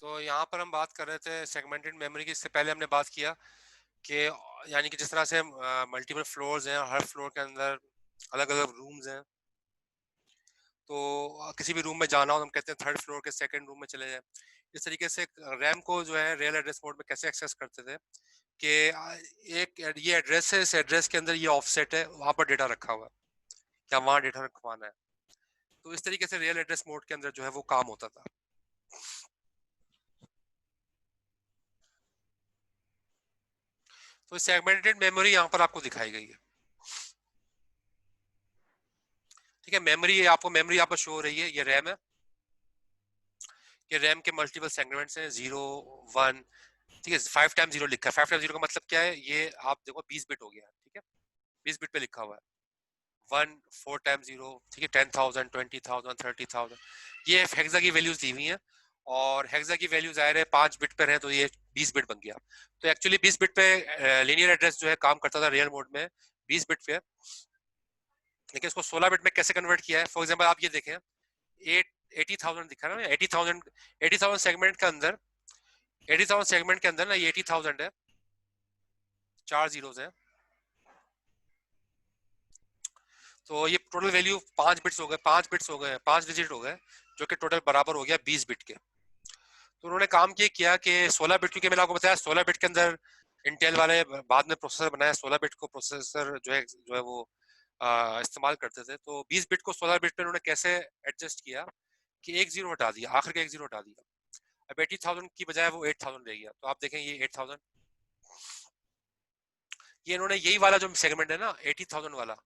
तो यहाँ पर हम बात कर रहे थे सेगमेंटेड मेमोरी की। इससे पहले हमने बात किया कि यानी कि जिस तरह से मल्टीपल फ्लोर्स हैं, हर फ्लोर के अंदर अलग अलग रूम्स हैं। तो किसी भी रूम में जाना हो तो हम कहते हैं थर्ड फ्लोर के सेकंड रूम में चले जाएं। इस तरीके से रैम को जो है रियल एड्रेस मोड में कैसे एक्सेस करते थे कि एक ये एड्रेस है, इस एड्रेस के अंदर ये ऑफसेट है, वहां पर डेटा रखा हुआ है, क्या वहां डेटा रखवाना है। तो इस तरीके से रियल एड्रेस मोड के अंदर जो है वो काम होता था। तो सेगमेंटेड मेमोरी यहाँ पर आपको दिखाई गई है। ठीक है, मेमोरी आपको मेमोरी यहाँ पर शो हो रही है, ये रैम है। ये रैम के मल्टीपल सेगमेंट्स हैं, 0 1। ठीक है, 5 टाइम 0 लिखा है। 5 टाइम 0 का मतलब क्या है, ये आप देखो 20 बिट हो गया। ठीक है, 20 बिट पे लिखा हुआ है। 1 4 टाइम 0, ठीक है, 10,000 20,000 30,000, ये हेक्सा की वैल्यूज दी हुई हैं। और हेक्सा की वैल्यू जाहिर है 5 बिट पर है, तो ये 20 बिट बन गया। तो एक्चुअली 20 बिट पे लीनियर एड्रेस जो है काम करता था रियल मोड में 20 बिट पे। लेकिन इसको 16 बिट में कैसे कन्वर्ट किया है, फॉर एग्जाम्पल आप ये देखें, 80,000 दिखा रहा है ना, 80,000 सेगमेंट के अंदर, 80,000 सेगमेंट के अंदर ना, ये 80,000 है, 4 जीरोस है। तो ये टोटल वैल्यू 5 बिट्स हो गए, 5 बिट्स हो गए, 5 डिजिट हो गए, जो कि टोटल बराबर हो गया 20 बिट के। तो उन्होंने काम ये किया कि 16 बिट, क्योंकि मैंने आपको बताया 16 बिट के अंदर इंटेल वाले बाद में प्रोसेसर बनाया, 16 बिट को प्रोसेसर जो है वो इस्तेमाल करते थे। तो 20 बिट को 16 बिट पे उन्होंने कैसे एडजस्ट किया कि एक जीरो हटा दिया, आखिर का एक जीरो हटा दिया। अब 80,000 की बजाय वो 8,000 रह गया। तो आप देखें ये 8,000, ये इन्होंने यही वाला जो सेगमेंट है ना 80,000 वाला,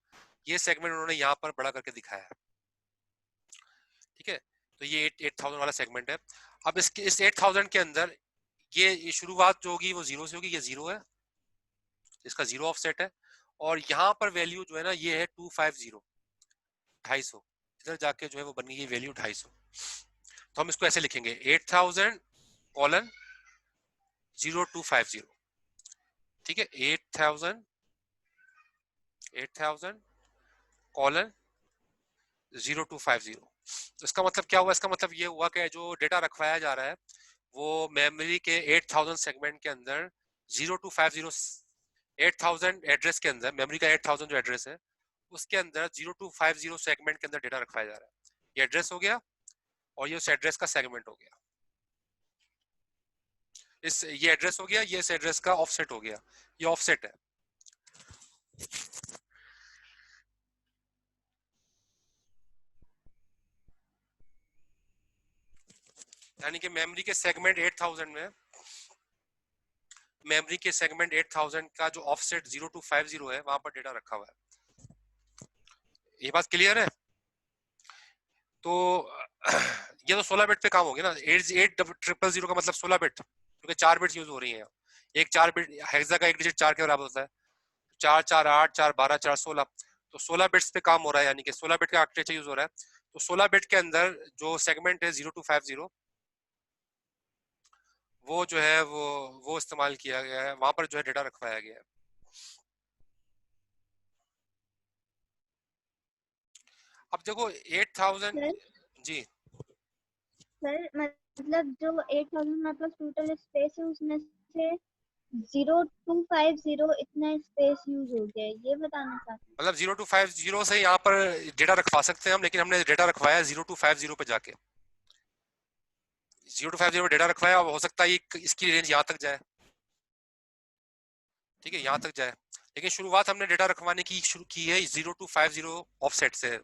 ये सेगमेंट उन्होंने यहाँ पर बड़ा करके दिखाया है। ठीक है, तो ये 8,000 वाला सेगमेंट है। अब इस 8,000 के अंदर ये शुरुआत जो होगी वो जीरो से होगी, ये जीरो है, इसका जीरो ऑफसेट है। और यहाँ पर वैल्यू जो है ना ये है 250, 250। इधर जाके जो है वो बन गई वैल्यू 250। तो हम इसको ऐसे लिखेंगे 8,000 कॉलन 0250। ठीक है, 8,000 कॉलन 0250। तो इसका मतलब क्या हुआ, इसका मतलब ये हुआ कि जो डेटा रखवाया जा रहा है वो मेमोरी के 8,000 सेगमेंट के अंदर 0250, 8,000 एड्रेस के अंदर, मेमोरी का 8,000 जो एड्रेस है उसके अंदर 0250 सेगमेंट के अंदर डेटा रखवाया जा रहा है। ये एड्रेस हो गया और ये उस एड्रेस का सेगमेंट हो गया। ये एड्रेस हो गया, ये इस एड्रेस का ऑफसेट हो गया, ये ऑफसेट है। यानी कि मेमोरी के सेगमेंट 8,000 में, मेमोरी के सेगमेंट 8,000 का जो ऑफसेट 0250 है वहां पर डेटा रखा हुआ है। ये बात क्लियर है? तो ये तो 16 बिट पे काम हो गया ना, 8,000 का मतलब 16 बिट, क्योंकि 4 बिट्स यूज हो रही हैं। एक 4 बिट हेक्सा का एक डिजिट 4 के बराबर होता है। 4 4 8 4 12 4 16, तो 16 बिट्स पे काम हो रहा है, यानी कि 16 बिट का आर्किटेक्चर यूज हो रहा है। तो 16 बिट के अंदर जो सेगमेंट है 0250, वो जो है वो इस्तेमाल किया गया है, वहां पर जो है डेटा रखवाया गया है। अब देखो 8,000। सर जी, सर मतलब जो 8,000 मतलब टोटल स्पेस है उसमें से 0250 इतना स्पेस यूज हो गया है, ये बताना चाहते हैं। मतलब 0250 से यहाँ पर डेटा रखवा सकते हैं हम, लेकिन हमने डेटा रखवाया 0250 पे जाके, 0250 पे डेटा रखवाया। और हो सकता है इसकी रेंज यहाँ तक जाए। ठीक है, यहाँ तक जाए, लेकिन शुरुआत हमने डेटा रखवाने की शुरू की है 0250 ऑफसेट से।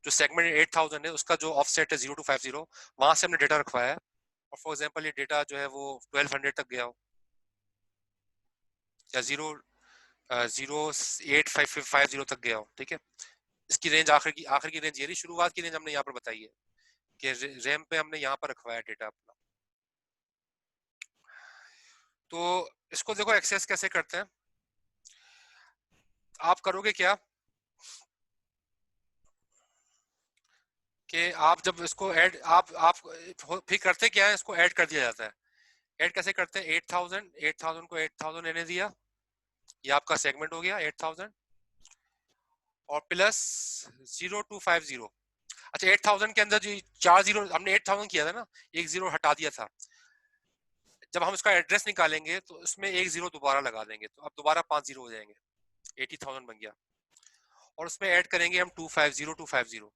जो सेगमेंट 8,000 है उसका जो ऑफसेट है 0250, वहां से हमने डेटा रखवाया है। और फॉर एग्जाम्पल ये डेटा जो है वो 1200 तक गया हो, या 0 085550 तक गया हो। ठीक है, इसकी रेंज आखिर की रेंज ये रही। शुरुआत की रेंज हमने यहाँ पर बताई है कि रैम पे हमने यहाँ पर रखवाया डेटा अपना। तो इसको देखो एक्सेस कैसे करते हैं। आप करोगे क्या कि आप जब इसको ऐड आप फिर करते क्या है, इसको ऐड कर दिया जाता है। ऐड कैसे करते हैं, 8,000 को 8,000 लेने दिया, ये आपका सेगमेंट हो गया 8,000, और प्लस 0250। अच्छा, 8,000 के अंदर जो 4 जीरो हमने 8,000 किया था ना, एक जीरो हटा दिया था, जब हम इसका एड्रेस निकालेंगे तो इसमें एक जीरो दोबारा लगा देंगे, तो अब दोबारा 5 जीरो हो जाएंगे, 80,000 बन गया। और उसमें ऐड करेंगे हम 250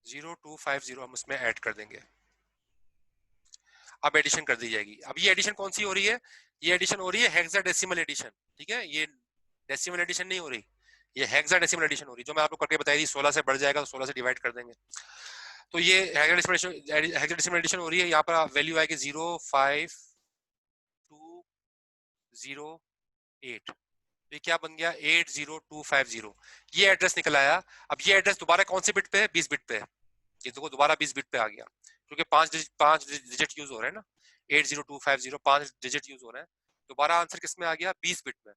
0250 हम उसमें ऐड कर देंगे। अब एडिशन कर दी जाएगी। अब ये एडिशन कौन सी हो रही है? ये एडिशन हो रही है हेक्साडेसिमल एडिशन, ठीक है, ये डेसिमल एडिशन नहीं हो रही, ये हेक्साडेसिमल एडिशन हो रही है, जो मैं आपको करके बताई थी। 16 से बढ़ जाएगा तो 16 से डिवाइड कर देंगे, तो ये हेक्साडेसिमल एडिशन हो रही है। यहाँ पर वैल्यू आएगी 05208, ये क्या बन गया 80250, ये एड्रेस निकल आया। अब ये एड्रेस दोबारा कौन से बिट पे है? 20 बिट पे है, ये देखो दोबारा 20 बिट पे आ गया, क्योंकि पांच डिजिट यूज हो रहे हैं ना, 80250 5 डिजिट यूज हो रहे हैं। दोबारा आंसर किस में आ गया? 20 बिट में।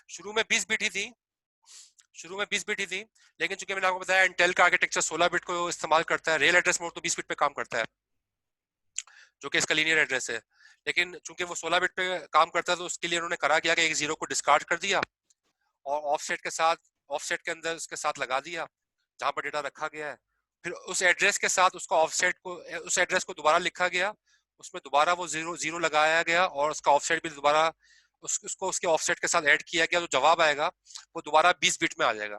शुरू में 20 बिट ही थी, शुरू में 20 बिट ही थी, लेकिन चूंकि मैंने आपको बताया इंटेल का आर्किटेक्चर 16 बिट को इस्तेमाल करता है, रियल एड्रेस मोड तो 20 बिट पे काम करता है, जो कि इसका लीनियर एड्रेस है। लेकिन चूंकि वो 16 बिट पे काम करता है, तो उसके लिए उन्होंने करा क्या कि एक जीरो को डिस्कार्ड कर दिया और ऑफसेट के साथ, ऑफसेट के अंदर उसके साथ लगा दिया जहां पर डेटा रखा गया है। फिर उस एड्रेस के साथ उसका ऑफसेट को, उस एड्रेस को दोबारा लिखा गया, उसमें दोबारा वो जीरो जीरो लगाया गया और उसका ऑफसेट भी दोबारा उसको उसके ऑफसेट के साथ ऐड किया गया, तो जवाब आएगा वो दोबारा 20 बिट में आ जाएगा।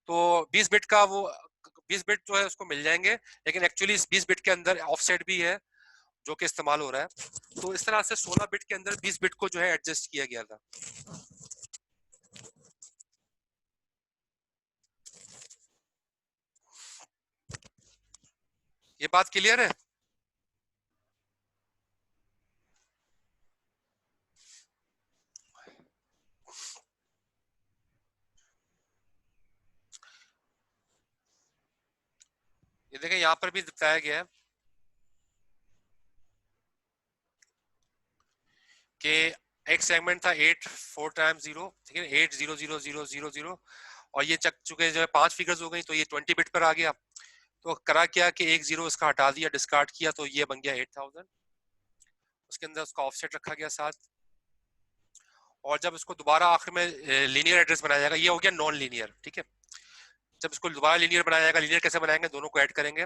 तो 20 बिट का वो 20 बिट जो है उसको मिल जाएंगे, लेकिन एक्चुअली इस 20 बिट के अंदर ऑफसेट भी है जो कि इस्तेमाल हो रहा है। तो इस तरह से 16 बिट के अंदर 20 बिट को जो है एडजस्ट किया गया था। ये बात क्लियर है? ये देखें यहाँ पर भी बताया गया है कि एक सेगमेंट था 8 4 टाइम्स 0, ठीक है, 8 0 0 0 0 0, और ये चक चुके जो है 5 फिगर्स हो गई, तो ये 20 बिट पर आ गया। तो करा क्या कि एक जीरो इसका हटा दिया, डिस्कार्ड किया, तो ये बन गया 8000। उसके अंदर उसका ऑफसेट रखा गया साथ, और जब इसको दोबारा आखिर में लीनियर एड्रेस बनाया जाएगा, ये हो गया नॉन लीनियर, ठीक है। जब इसको दोबारा लीनियर बनाया जाएगा, लीनियर कैसे बनाएंगे? दोनों को ऐड करेंगे,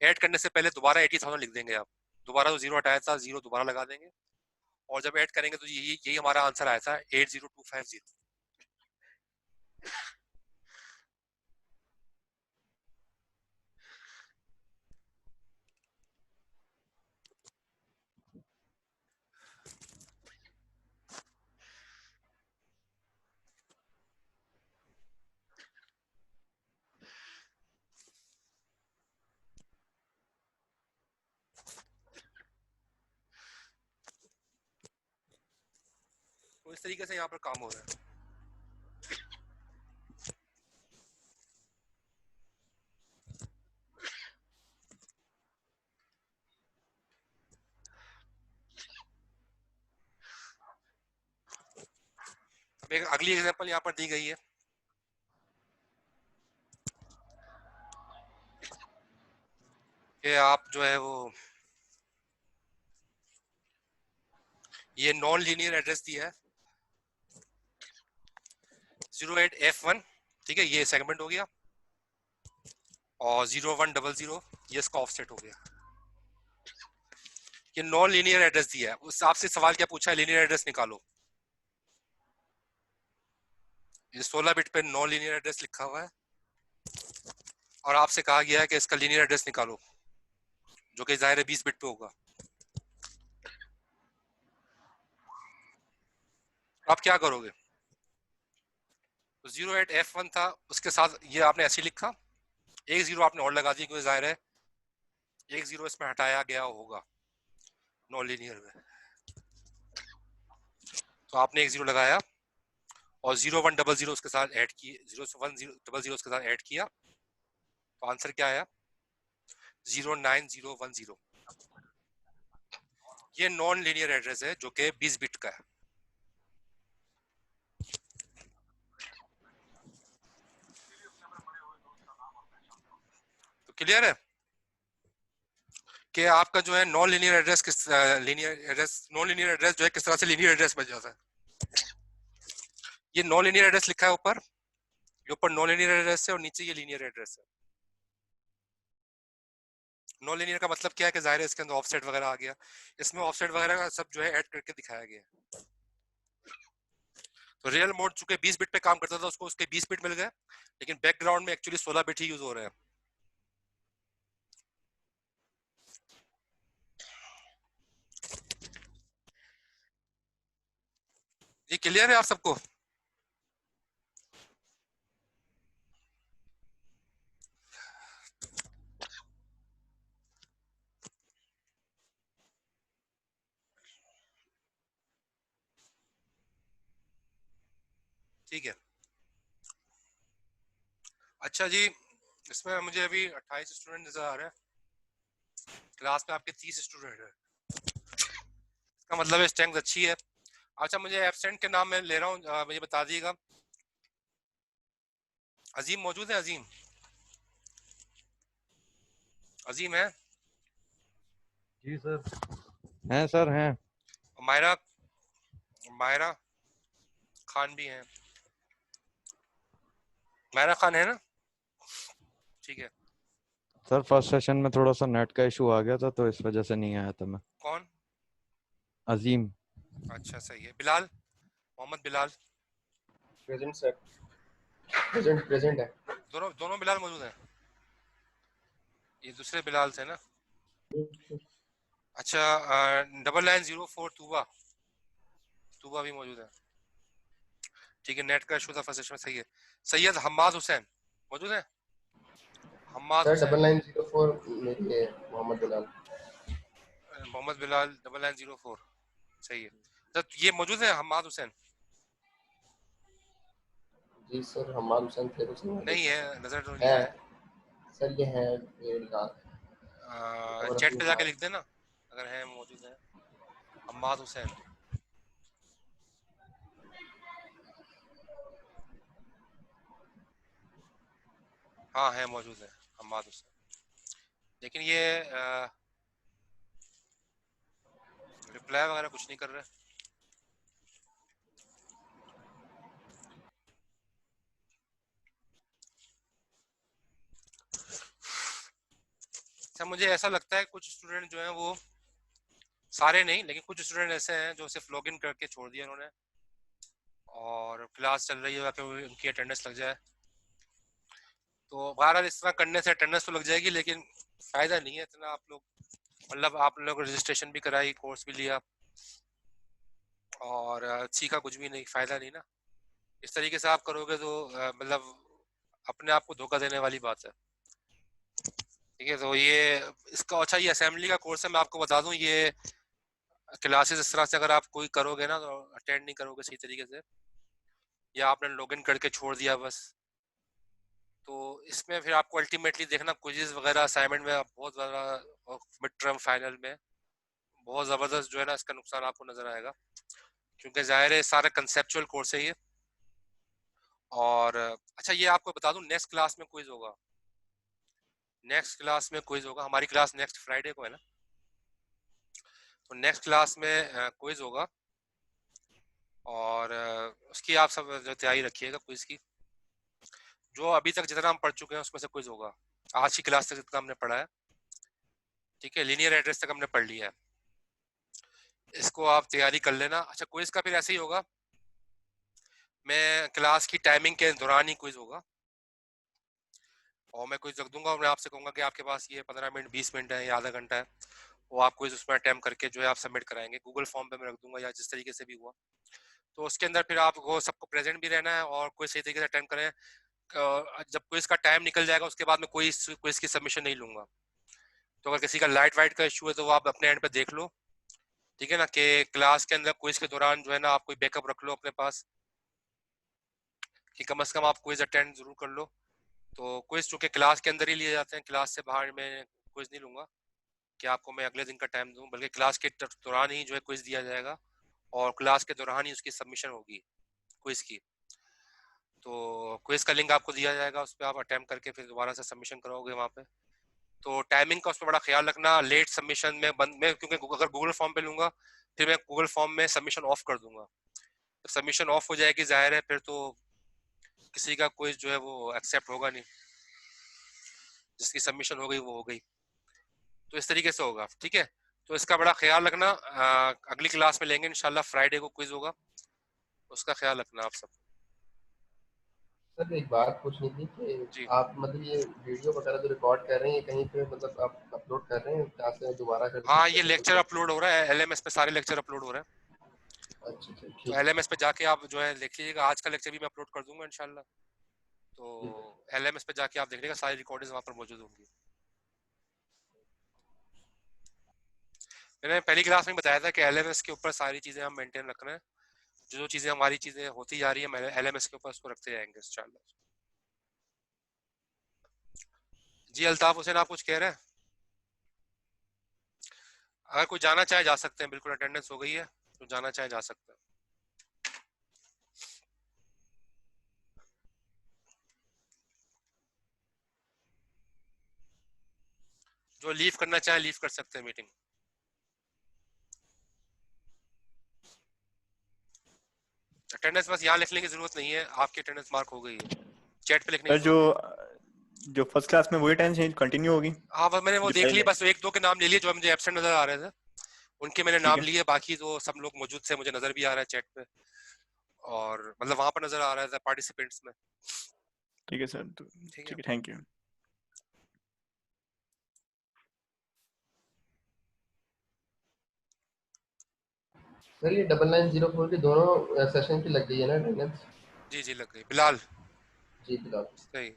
ऐड करने से पहले दोबारा 80,000 लिख देंगे आप, दोबारा जो जीरो हटाया था जीरो दोबारा लगा देंगे, और जब ऐड करेंगे तो यही हमारा आंसर आया था 80250। तो इस तरीके से यहाँ पर काम हो रहा है। एक अगली एग्जांपल यहाँ पर दी गई है कि आप जो है वो ये नॉन लीनियर एड्रेस दिया है 08F1, ठीक है, ये सेगमेंट हो गया, और 0100 ये इसका ऑफसेट हो गया। ये नॉन लीनियर एड्रेस दिया है, उस आपसे सवाल क्या पूछा है? लीनियर एड्रेस निकालो। ये 16 बिट पे नॉन लीनियर एड्रेस लिखा हुआ है, और आपसे कहा गया है कि इसका लीनियर एड्रेस निकालो, जो कि जाहिर है 20 बिट पे होगा। आप क्या करोगे? तो 08F1 था, उसके साथ ये आपने ऐसे लिखा, एक जीरो आपने और लगा दी, क्योंकि जाहिर है एक जीरो इसमें हटाया गया होगा नॉन लीनियर में, तो आपने एक जीरो लगाया और 0100 उसके साथ ऐड किए, 0100 उसके साथ ऐड किया, तो आंसर क्या आया? 09010। ये नॉन लीनियर एड्रेस है जो कि 20 बिट का है। तो क्लियर है कि आपका जो है नॉन लीनियर एड्रेस किस linear address, non linear address जो है किस तरह से लीनियर एड्रेस बन जाता है। ये नॉन लीनियर एड्रेस लिखा है ऊपर, ये ऊपर नॉन लीनियर एड्रेस है और नीचे ये लीनियर एड्रेस है। नॉन लीनियर का मतलब क्या है कि जाहिर है इसके अंदर ऑफसेट वगैरह आ गया, इसमें ऑफसेट वगैरह का सब जो है ऐड करके दिखाया गया है। तो रियल मोड चूंकि 20 बिट पे काम करता था उसको उसके 20 बिट मिल गए, लेकिन बैकग्राउंड में एक्चुअली 16 बिट ही यूज हो रहे हैं। ये क्लियर है आप सबको? ठीक है। अच्छा जी, इसमें मुझे अभी 28 स्टूडेंट नजर आ रहे हैं, क्लास में आपके 30 स्टूडेंट है, इसका मतलब स्ट्रेंथ अच्छी है। अच्छा मुझे एब्सेंट के नाम मैं ले रहा हूँ, मुझे बता दीजिएगा। अजीम मौजूद है? अजीम, अजीम है? जी सर। हैं सर हैं। मायरा, मायरा खान भी है, मायरा खान है ना? ठीक है। सर फर्स्ट सेशन में थोड़ा सा नेट का इशू आ गया था तो इस वजह से नहीं आया था मैं। कौन? अजीम। अच्छा सही है। Bilal, Mohammad Bilal? Present sir, present है। दोनों दोनों बिलाल मौजूद हैं? ये दूसरे बिलाल थे ना? अच्छा, 9904 तूबा, तूबा भी मौजूद है। ठीक है, नेट का इशू था फर्स्ट सेशन में, सही है। सैयद हम्माद हुसैन मौजूद है? हम्माद सर हुसैन, 9904 मेरी है, मोहम्मद बिलाल। मोहम्मद बिलाल 9904, सही है। तो ये मौजूद है हम्माद हुसैन? जी सर, हमाद हुसैन थे तो सही नहीं देखा है, सर। नजर तो नहीं है आए। सर, ये है, ये निकाल खबर चैट अपनी पे जाके है। लिख देना अगर है, मौजूद है हम्माद हुसैन। हाँ है, मौजूद है हम्माद हुसैन, लेकिन ये रिप्लाई वगैरह कुछ नहीं कर रहे। अच्छा मुझे ऐसा लगता है कुछ स्टूडेंट जो हैं वो, सारे नहीं लेकिन कुछ स्टूडेंट ऐसे हैं जो सिर्फ लॉगिन करके छोड़ दिया उन्होंने, और क्लास चल रही है कि उनकी अटेंडेंस लग जाए। तो बहरहाल इस तरह करने से अटेंडेंस तो लग जाएगी लेकिन फायदा नहीं है इतना। आप लोग मतलब आप लोग रजिस्ट्रेशन भी कराई, कोर्स भी लिया, और सीखा कुछ भी नहीं, फायदा नहीं ना। इस तरीके से आप करोगे तो मतलब अपने आप को धोखा देने वाली बात है। ठीक है, तो ये इसका अच्छा, ये असेंबली का कोर्स है, मैं आपको बता दूं ये क्लासेस इस तरह से अगर आप कोई करोगे ना तो अटेंड नहीं करोगे सही तरीके से, या आपने लॉगिन करके छोड़ दिया बस, तो इसमें फिर आपको अल्टीमेटली देखना क्विज़ेस वगैरह असाइनमेंट में आप बहुत ज़्यादा, और मिड टर्म फाइनल में बहुत ज़बरदस्त जो है ना इसका नुकसान आपको नज़र आएगा, क्योंकि ज़ाहिर है सारा कंसेप्चुअल कोर्स है ये। और अच्छा ये आपको बता दूं, नेक्स्ट क्लास में क्विज होगा, नेक्स्ट क्लास में क्विज होगा, हमारी क्लास नेक्स्ट फ्राइडे को है ना, तो नेक्स्ट क्लास में क्विज होगा, और उसकी आप सब जो तैयारी रखिएगा क्विज की। जो अभी तक जितना हम पढ़ चुके हैं उसमें से क्विज होगा, आज की क्लास तक जितना हमने पढ़ा है। ठीक है, लीनियर एड्रेस तक हमने पढ़ लिया है, इसको आप तैयारी कर लेना। अच्छा क्विज का फिर ऐसे ही होगा, मैं क्लास की टाइमिंग के दौरान ही क्विज होगा, और मैं क्विज रख दूंगा और मैं आपसे कहूंगा कि आपके पास ये 15 मिनट 20 मिनट है या आधा घंटा है, वो आप क्विज उसमें अटेम्प्ट करके जो है आप सबमिट कराएंगे, गूगल फॉर्म पे मैं रख दूंगा या जिस तरीके से भी हुआ। तो उसके अंदर फिर आपको सबको प्रेजेंट भी रहना है और कोई सही तरीके से अटेम्प्ट करें। जब क्विज का टाइम निकल जाएगा उसके बाद मैं कोई क्विज की सबमिशन नहीं लूंगा। तो अगर किसी का लाइट वाइट का इशू है तो वो आप अपने एंड पे देख लो, ठीक है ना, कि क्लास के अंदर क्विज के दौरान जो है ना आप कोई बैकअप रख लो अपने पास, कि कम से कम आप क्विज अटेंड जरूर कर लो। तो क्विज चूंकि क्लास के अंदर ही लिए जाते हैं, क्लास से बाहर मैं क्विज नहीं लूंगा कि आपको मैं अगले दिन का टाइम दूं, बल्कि क्लास के दौरान ही जो है क्विज दिया जाएगा, और क्लास के दौरान ही उसकी सबमिशन होगी क्विज की। तो क्विज का लिंक आपको दिया जाएगा, उस पर आप अटेम्प्ट करके फिर दोबारा से सबमिशन करोगे वहाँ पे। तो टाइमिंग का उस पर बड़ा ख्याल रखना, लेट सबमिशन में बंद में, क्योंकि अगर गूगल फॉर्म पे लूंगा फिर मैं गूगल फॉर्म में सबमिशन ऑफ कर दूंगा, जब सबमिशन ऑफ हो जाएगी जाहिर है फिर तो किसी का क्विज जो है वो एक्सेप्ट होगा नहीं, जिसकी सबमिशन हो गई वो हो गई। तो इस तरीके से होगा, ठीक है। तो इसका बड़ा ख्याल रखना, अगली क्लास में लेंगे इंशाल्लाह, फ्राइडे को क्विज होगा, उसका ख्याल रखना आप सब। सर एक बात पूछनी थी कि जी आप मतलब ये वीडियो वगैरह जो रिकॉर्ड कर रहे हैं, ये कहीं पे मतलब आप अपलोड कर रहे हैं जहाँ से दोबारा कर हाँ, सकते ये हैं लेक्चर मतलब? अपलोड हो रहा है LMS पे, सारे लेक्चर अपलोड हो रहे हैं। अच्छा अच्छा, तो ठीक LMS पे जाके आप जो है देख लीजिएगा, आज का लेक्चर भी मैं अपलोड कर दूंगा इंशाल्लाह। तो LMS पे जाके आप देख लीजिएगा, सारी रिकॉर्डिंग्स वहाँ पर मौजूद होंगी। मैंने पहली क्लास में बताया था कि LMS के ऊपर सारी चीज़ें हम मेंटेन रख रहे हैं, जो चीज़ें हमारी चीज़ें होती जा रही है LMS के ऊपर उसको रखते जाएंगे इंशाल्लाह। जी अल्ताफ हुसैन, आप कुछ कह रहे हैं? अगर कोई जाना चाहे जा सकते हैं, बिल्कुल अटेंडेंस हो गई है, तो जाना चाहे जा सकते हैं। जो लीव करना चाहे लीव कर सकते हैं मीटिंग। अटेंडेंस बस यहाँ लिखने की जरूरत नहीं है, आपकी अटेंडेंस मार्क हो गई है, चैट पे लिखने की सर जो जरूरत नहीं। जो फर्स्ट क्लास में वही टेंशन कंटिन्यू होगी? हाँ बस मैंने वो जो देख ली, पहले, बस एक दो के नाम ले लिए जो मुझे एब्सेंट नजर आ रहे थे, उनके मैंने ठीक नाम है लिए, बाकी तो सब लोग मौजूद से मुझे नजर भी आ रहा है चैट पे, और मतलब वहां पर नजर आ रहा था पार्टिसिपेंट्स में। ठीक है सर, तो ठीक है। ठीक है, थैंक यू। सर ये 9904 की दोनों सेशन की लग गई है ना अटेंडेंस? जी जी लग गई बिलाल। जी बिल्कुल। सही।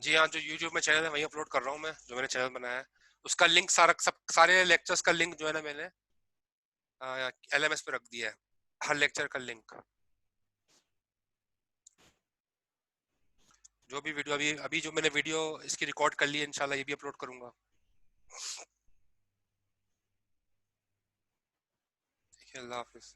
जी हाँ, जो YouTube में चैनल है वहीं अपलोड कर रहा हूँ मैं, जो मैंने चैनल बनाया है उसका लिंक सारे लेक्चर्स का लिंक जो है ना मैंने LMS पे रख दिया है, हर लेक्चर का लिंक। जो भी वीडियो अभी अभी जो मैंने वीडियो इसकी रिकॉर्ड कर ली है इंशाल्लाह ये भी अपलोड करूंगा। ठीक है, अल्लाह हाफिज।